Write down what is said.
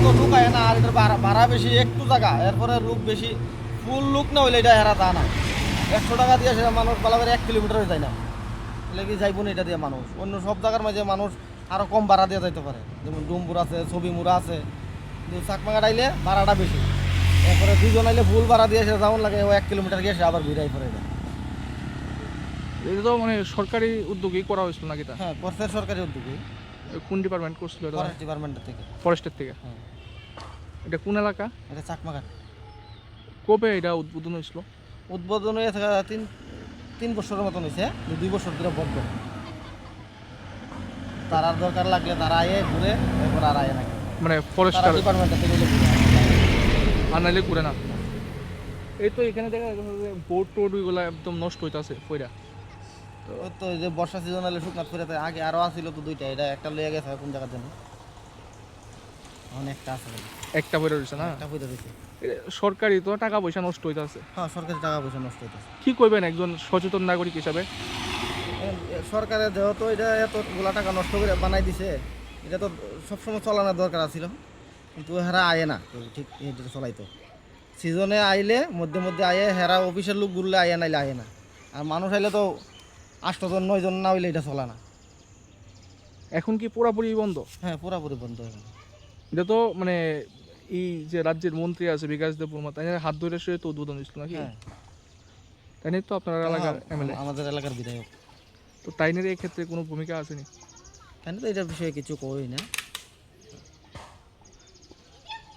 তো লুক আয় না, আর এটার ভাড়া বেশি একটু জায়গা, এরপরে লুক বেশি, ফুল লুক না হইলে এটা হেরা তা না। 100 টাকা দিয়ে সেটা মানুষ বালাবারে 1 কিলোমিটার হয়ে যায় না, তাহলে কি যাইব না এটা দিয়ে মানুষ। অন্য সব জায়গার মাঝে মানুষ আরও কম ভাড়া দিয়ে যাইতে পারে, যেমন ডুমপুর আছে, ছবিমুড়া আছে, কিন্তু চাকমাঘাট আইলে ভাড়াটা বেশি। এরপরে দুজন আইলে ফুল ভাড়া দিয়ে সে যেমন লাগে, ও 1 কিলোমিটার গিয়ে সে আবার ঘুরাই পড়ে যায়। এটা তো মানে সরকারি উদ্যোগেই করা হয়েছিল নাকি? তা হ্যাঁ, করছে সরকারি উদ্যোগে, কোন ডিপার্টমেন্ট করছিল এটা? ফরেস্ট ডিপার্টমেন্টের থেকে। ফরেস্টের থেকে। হ্যাঁ, এটা কোন এলাকা? এটা চাকমাঘাট। কবে এটা উদ্বোধন হয়েছিল? উদ্বোধন হয়ে থাকা 3 বছরের মতন হয়েছে, 2 বছর ধরে বন্ধ। তার দরকার লাগলে তারা আয়ে ঘুরে, এরপর আর আয়ে না, মানে ফরেস্টার ডিপার্টমেন্টের থেকে ঘুরে। আনাইলে করে না। এই তো এখানে দেখা যাচ্ছে যে বোট টোট ওইগুলো একদম নষ্ট হইতাছে পয়রা। ওই তো এই যে বর্ষা সিজন হলে শুকনাথ করে আগে আরও আসছিল তো 2টা, এটা একটা লইয়া গেছে কোন জায়গার জন্য, অনেকটা আছে, একটা পয়রা রয়েছে না? একটা পয়সা দিচ্ছে। সরকারি তো টাকা পয়সা নষ্ট হইতাছে। হ্যাঁ, সরকারি টাকা পয়সা নষ্ট হইতেছে। কি করবেন একজন সচেতন নাগরিক হিসাবে? সরকারের যেহেতু এটা এতগুলা টাকা নষ্ট করে বানাই দিছে, এটা তো সবসময় চলানোর দরকার আছিল, কিন্তু হেরা আয়ে না কেউ ঠিক এটা চলাইতো। সিজনে আইলে মধ্যে মধ্যে আয়ে, হেরা অফিসের লোক ঘুরলে আয়ে, নাইলে আয়ে না। আর মানুষ আইলে তো 8 জন 9 জন না হইলে এটা চলা না। এখন কি পুরাপুরি বন্ধ? হ্যাঁ, পুরাপুরি বন্ধ এখন। এটা তো মানে এই যে রাজ্যের মন্ত্রী আছে বিকাশ দেববর্মা, তাই হাত ধরে সে তো উদ্বোধন হয়েছিল নাকি? হ্যাঁ, তাই নিয়ে তো আপনার এলাকার এমএলএ, আমাদের এলাকার বিধায়ক। তো তাই নিয়ে এই ক্ষেত্রে কোনো ভূমিকা আসেনি? কেন তো এটার বিষয়ে কিছু কই না।